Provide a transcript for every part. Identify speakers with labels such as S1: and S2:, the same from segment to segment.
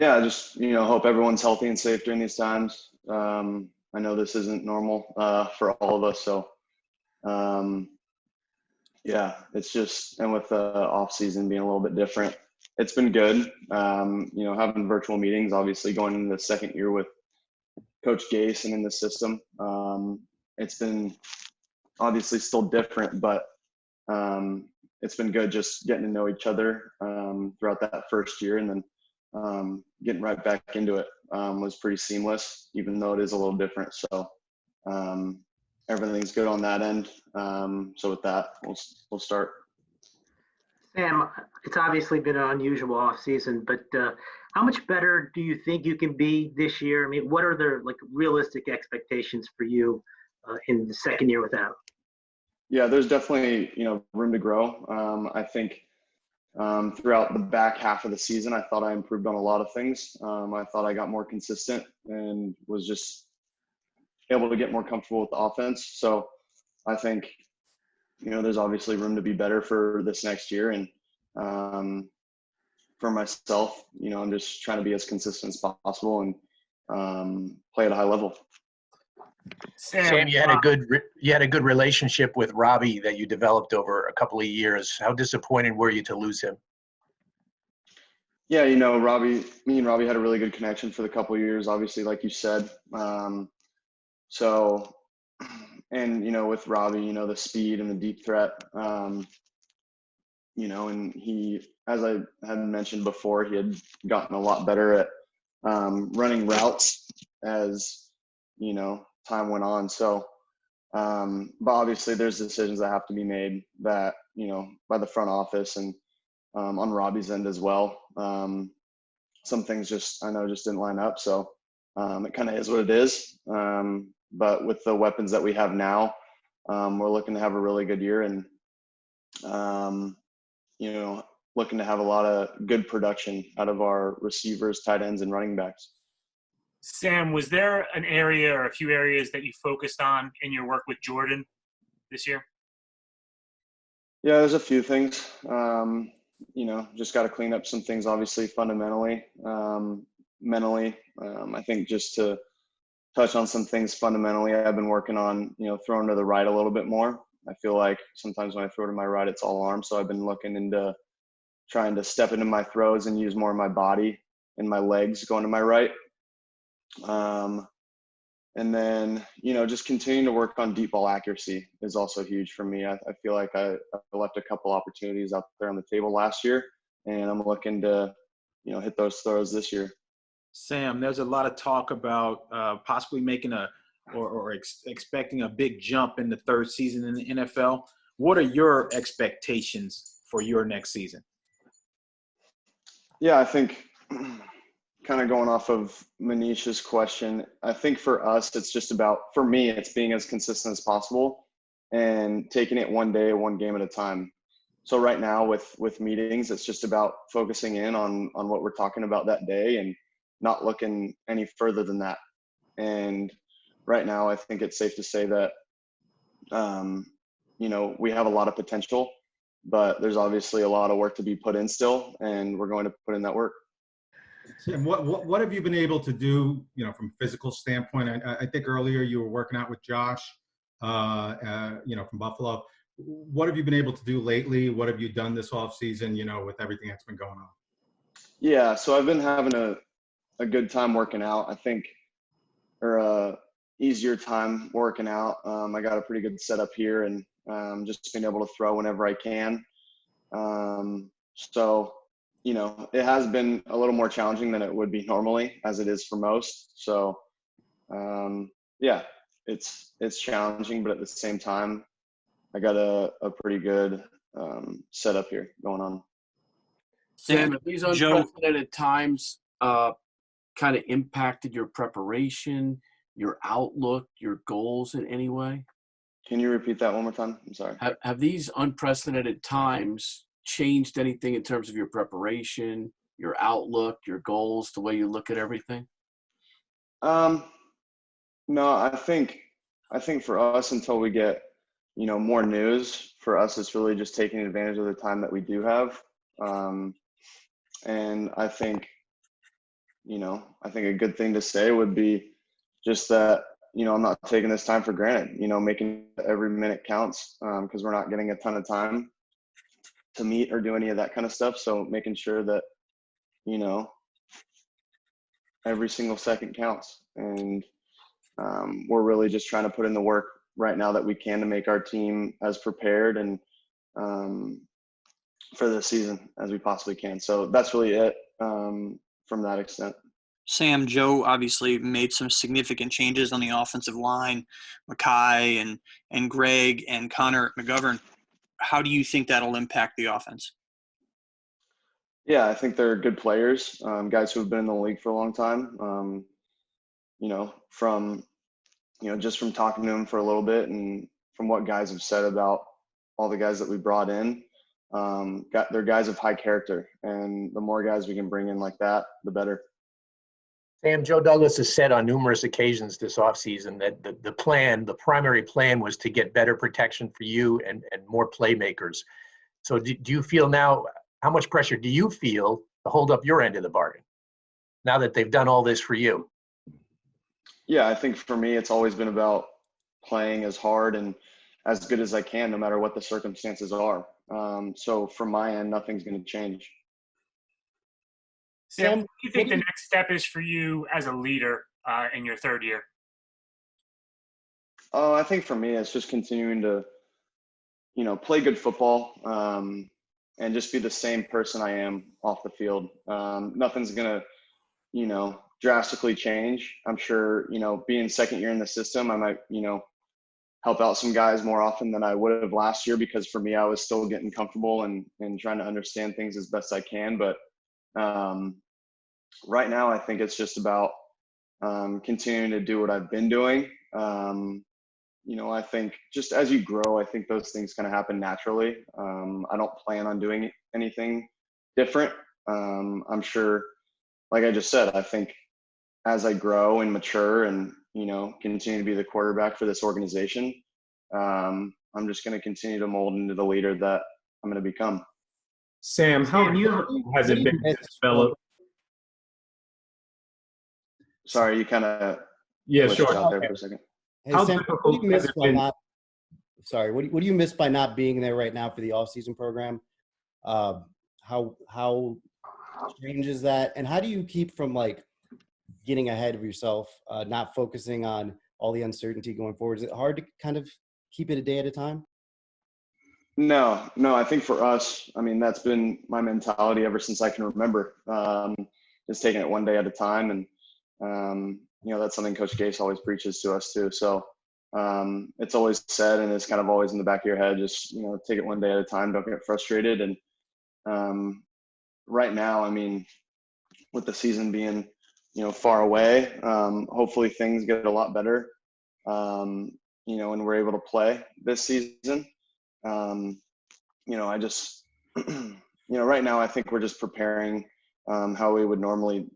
S1: Yeah, just, hope everyone's healthy and safe during these times. I know this isn't normal for all of us. So, um, yeah, it's just, and with the off season being a little bit different, it's been good. Having virtual meetings, obviously going into the second year with Coach Gase and in the system. It's been obviously still different, but it's been good just getting to know each other throughout that first year, and then getting right back into it was pretty seamless, even though it is a little different. So everything's good on that end. So with that, we'll start.
S2: Sam, it's obviously been an unusual offseason, but how much better do you think you can be this year? I mean, what are the realistic expectations for you in the second year without?
S1: Yeah, there's definitely room to grow. I think throughout the back half of the season, I thought I improved on a lot of things. I thought I got more consistent and was just able to get more comfortable with the offense. So I think there's obviously room to be better for this next year. And for myself, I'm just trying to be as consistent as possible and play at a high level.
S3: Sam, you had a good relationship with Robbie that you developed over a couple of years. How disappointed were you to lose him?
S1: Yeah, me and Robbie had a really good connection for the couple of years, obviously, like you said. With Robbie, the speed and the deep threat, and he, as I had mentioned before, he had gotten a lot better at running routes as, time went on. So, but obviously there's decisions that have to be made that, by the front office and on Robbie's end as well. Some things I know just didn't line up. So it kind of is what it is. But with the weapons that we have now, we're looking to have a really good year and, looking to have a lot of good production out of our receivers, tight ends, and running backs.
S4: Sam, was there an area or a few areas that you focused on in your work with Jordan this year?
S1: Yeah, there's a few things. Just got to clean up some things, obviously, fundamentally, mentally. I think just to touch on some things fundamentally, I've been working on, throwing to the right a little bit more. I feel like sometimes when I throw to my right, it's all arm. So I've been looking into trying to step into my throws and use more of my body and my legs going to my right. And then, just continuing to work on deep ball accuracy is also huge for me. I feel like I left a couple opportunities out there on the table last year, and I'm looking to, hit those throws this year.
S5: Sam, there's a lot of talk about possibly making expecting a big jump in the third season in the NFL. What are your expectations for your next season?
S1: Yeah, I think kind of going off of Manisha's question, I think for us, it's just about, for me, it's being as consistent as possible and taking it one day, one game at a time. So right now with meetings, it's just about focusing in on what we're talking about that day and not looking any further than that. And right now, I think it's safe to say that, we have a lot of potential, but there's obviously a lot of work to be put in still, and we're going to put in that work.
S6: Sam, what have you been able to do, from a physical standpoint? I think earlier you were working out with Josh, from Buffalo. What have you been able to do lately? What have you done this off season, with everything that's been going on?
S1: Yeah, so I've been having a good time working out, I think, or a easier time working out. I got a pretty good setup here, and just being able to throw whenever I can. So, it has been a little more challenging than it would be normally, as it is for most. So, yeah, it's challenging, but at the same time, I got a pretty good setup here going on.
S7: Sam, have these unprecedented times kind of impacted your preparation, your outlook, your goals in any way?
S1: Can you repeat that one more time? I'm sorry.
S7: Have these unprecedented times changed anything in terms of your preparation, your outlook, your goals, the way you look at everything?
S1: No, I think for us, until we get, more news, for us, it's really just taking advantage of the time that we do have. And I think, I think a good thing to say would be just that, I'm not taking this time for granted, making every minute counts, because we're not getting a ton of time to meet or do any of that kind of stuff. So making sure that, every single second counts. And we're really just trying to put in the work right now that we can to make our team as prepared and for the season as we possibly can. So that's really it from that extent.
S8: Sam, Joe obviously made some significant changes on the offensive line, Mackay and Greg and Connor McGovern. How do you think that'll impact the offense?
S1: Yeah, I think they're good players, guys who have been in the league for a long time. From just from talking to them for a little bit and from what guys have said about all the guys that we brought in, they're guys of high character, and the more guys we can bring in like that, the better.
S3: Sam, Joe Douglas has said on numerous occasions this offseason that the primary plan was to get better protection for you and more playmakers. So do you feel now, how much pressure do you feel to hold up your end of the bargain now that they've done all this for you?
S1: Yeah, I think for me, it's always been about playing as hard and as good as I can, no matter what the circumstances are. So from my end, nothing's going to change.
S4: Sam, what do you think the next step is for you as a leader in your third year?
S1: I think for me, it's just continuing to, play good football and just be the same person I am off the field. Nothing's going to, drastically change. I'm sure, being second year in the system, I might, help out some guys more often than I would have last year, because for me, I was still getting comfortable and trying to understand things as best I can. But right now, I think it's just about continuing to do what I've been doing. I think just as you grow, I think those things kind of happen naturally. I don't plan on doing anything different. I'm sure, like I just said, I think as I grow and mature and, continue to be the quarterback for this organization, I'm just going to continue to mold into the leader that I'm going to become.
S9: Sam, how has it been to develop?
S1: Sorry, you kind of
S9: sure.
S1: out there for a second.
S10: Hey, Sam, what do you miss by not? Sorry, what do you miss by not being there right now for the off-season program? How strange is that? And how do you keep from getting ahead of yourself, not focusing on all the uncertainty going forward? Is it hard to kind of keep it a day at a time?
S1: No. I think for us, that's been my mentality ever since I can remember. Just taking it one day at a time, and that's something Coach Gase always preaches to us too. So it's always said, and it's kind of always in the back of your head, just, take it one day at a time. Don't get frustrated. And right now, with the season being, far away, hopefully things get a lot better, and we're able to play this season. I just, right now I think we're just preparing how we would normally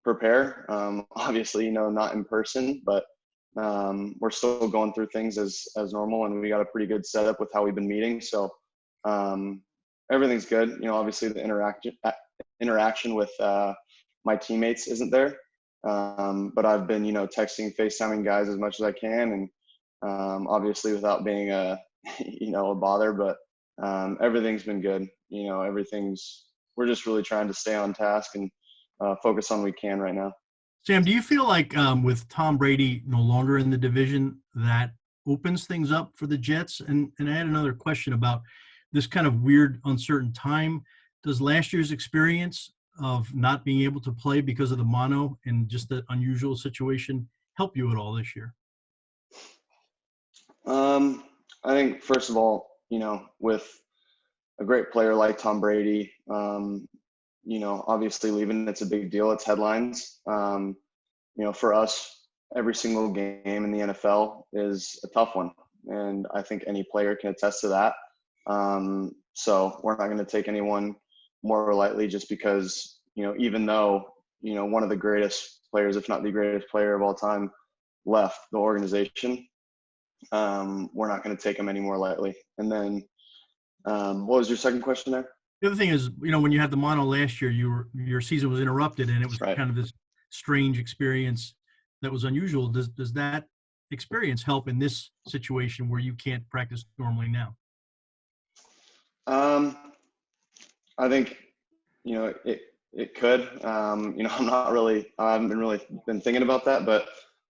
S1: prepare. Obviously, not in person, but we're still going through things as normal, and we got a pretty good setup with how we've been meeting. So everything's good. Obviously the interaction with my teammates isn't there, but I've been, texting, FaceTiming guys as much as I can, and obviously without being a bother, but everything's been good. We're just really trying to stay on task and focus on what we can right now.
S11: Sam, do you feel like with Tom Brady no longer in the division, that opens things up for the Jets? And I had another question about this kind of weird, uncertain time. Does last year's experience of not being able to play because of the mono and just the unusual situation help you at all this year?
S1: I think, first of all, with a great player like Tom Brady, obviously leaving, it's a big deal. It's headlines. For us, every single game in the NFL is a tough one. And I think any player can attest to that. So we're not going to take anyone more lightly just because, even though, one of the greatest players, if not the greatest player of all time, left the organization, we're not going to take him any more lightly. And then what was your second question there?
S11: The other thing is, when you had the mono last year, your season was interrupted, and it was
S1: Right.
S11: kind of this strange experience that was unusual. Does that experience help in this situation where you can't practice normally now?
S1: I think, it could. I haven't really been thinking about that, but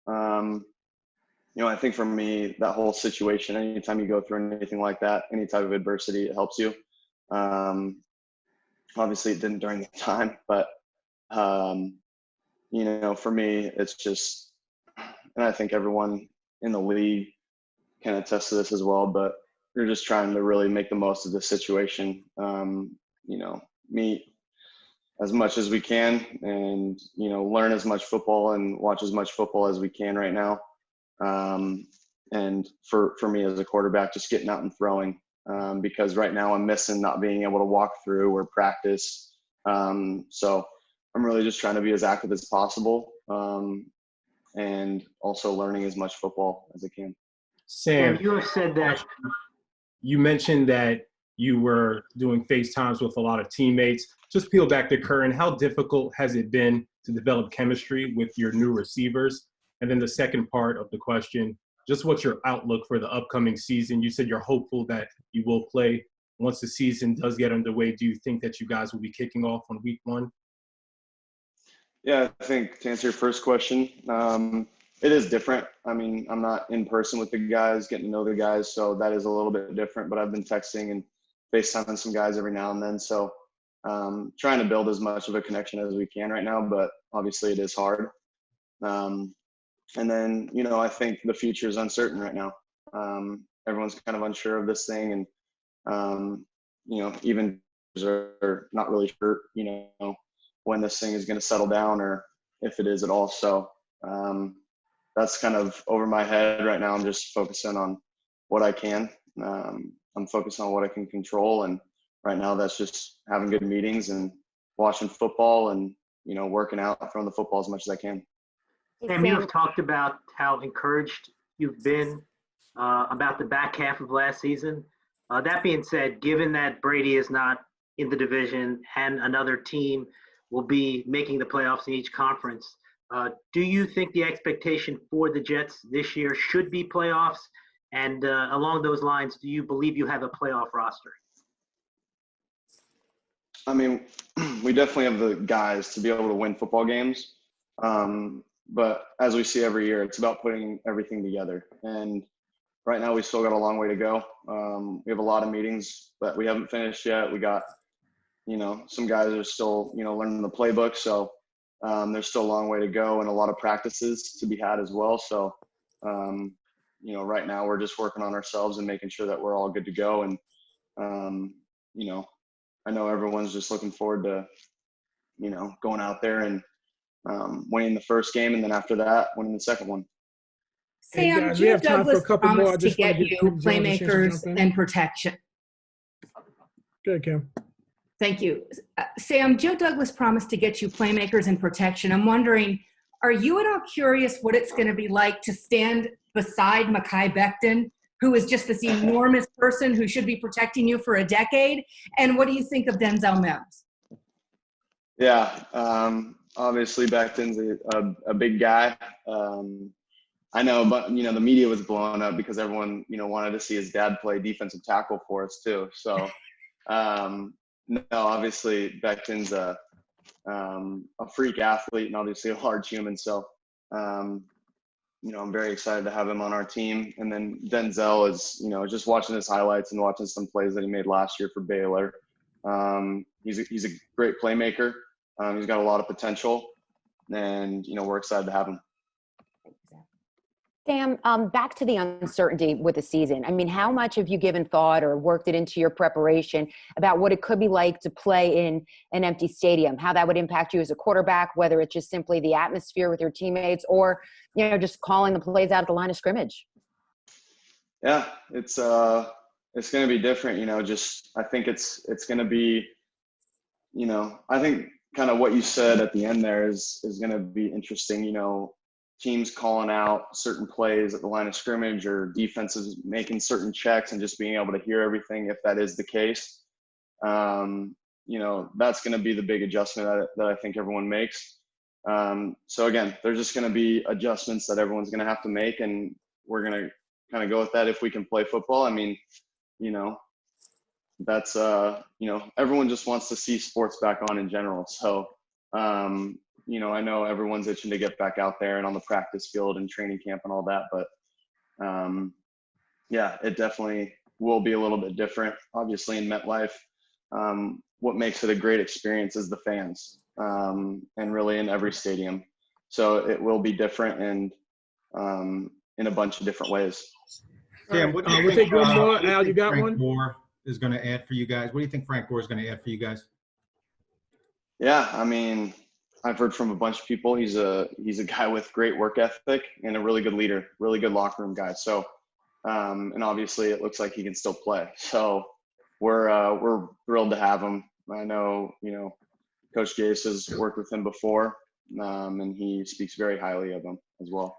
S1: I think for me, that whole situation, anytime you go through anything like that, any type of adversity, it helps you. Obviously, it didn't during the time, but, for me, it's just, and I think everyone in the league can attest to this as well, but you're just trying to really make the most of the situation, meet as much as we can and, learn as much football and watch as much football as we can right now. And for me as a quarterback, just getting out and throwing, because right now I'm missing not being able to walk through or practice. So I'm really just trying to be as active as possible, and also learning as much football as I can.
S9: Sam,
S2: you have said that.
S9: You mentioned that you were doing FaceTimes with a lot of teammates. Just peel back the curtain. How difficult has it been to develop chemistry with your new receivers? And then the second part of the question, just what's your outlook for the upcoming season? You said you're hopeful that you will play. Once the season does get underway, do you think that you guys will be kicking off on week 1?
S1: Yeah, I think to answer your first question, it is different. I mean, I'm not in person with the guys, getting to know the guys, so that is a little bit different, but I've been texting and FaceTiming some guys every now and then. So trying to build as much of a connection as we can right now, but obviously it is hard. And then, I think the future is uncertain right now. Everyone's kind of unsure of this thing, and, even are not really sure, when this thing is going to settle down or if it is at all. So that's kind of over my head right now. I'm just focusing on what I can. I'm focused on what I can control. And right now that's just having good meetings and watching football and, working out, throwing the football as much as I can.
S2: Sam, you have talked about how encouraged you've been about the back half of last season. That being said, given that Brady is not in the division and another team will be making the playoffs in each conference, do you think the expectation for the Jets this year should be playoffs? And along those lines, do you believe you have a playoff roster?
S1: I mean, we definitely have the guys to be able to win football games. But as we see every year, it's about putting everything together. And right now we still got a long way to go. We have a lot of meetings that we haven't finished yet. We got, some guys are still, learning the playbook. So there's still a long way to go and a lot of practices to be had as well. So, right now we're just working on ourselves and making sure that we're all good to go. And, I know everyone's just looking forward to, going out there and winning the first game, and then after that, winning the second one.
S12: Sam, Joe Douglas promised to get you playmakers and protection.
S13: Good, Kim.
S12: Thank you. Sam, Joe Douglas promised to get you playmakers and protection. I'm wondering, are you at all curious what it's going to be like to stand beside Mekhi Becton, who is just this enormous person who should be protecting you for a decade? And what do you think of Denzel Mims?
S1: Yeah, obviously Becton's a big guy. I know, but, the media was blowing up because everyone, wanted to see his dad play defensive tackle for us too. So, no, obviously Becton's a freak athlete and obviously a large human. So, I'm very excited to have him on our team. And then Denzel is, just watching his highlights and watching some plays that he made last year for Baylor. He's a great playmaker. He's got a lot of potential, and, we're excited to have him.
S14: Sam, back to the uncertainty with the season. I mean, how much have you given thought or worked it into your preparation about what it could be like to play in an empty stadium, how that would impact you as a quarterback, whether it's just simply the atmosphere with your teammates or, just calling the plays out at the line of scrimmage?
S1: Yeah, it's going to be different, I think it's going to be, I think kind of what you said at the end there is going to be interesting, teams calling out certain plays at the line of scrimmage or defenses making certain checks and just being able to hear everything if that is the case. you know, that's going to be the big adjustment that I think everyone makes. So again, there's just going to be adjustments that everyone's going to have to make, and we're going to kind of go with that if we can play football. I mean, you know, that's, you know, everyone just wants to see sports back on in general. So, you know, I know everyone's itching to get back out there and on the practice field and training camp and all that, but yeah, it definitely will be a little bit different. Obviously in MetLife, what makes it a great experience is the fans, and really in every stadium. So it will be different, and in a bunch of different ways.
S6: Sam, what do you
S13: we'll
S6: think,
S13: take one more.
S6: what do you
S13: Al, you
S6: think
S13: got
S6: Frank
S13: one?
S6: Gore is going to add for you guys? What do you think Frank Gore is going to add for you guys?
S1: Yeah, I mean, I've heard from a bunch of people. He's a guy with great work ethic and a really good leader, really good locker room guy. So, and obviously it looks like he can still play. So we're thrilled to have him. I know, you know, Coach Gase has worked with him before, and he speaks very highly of him as well.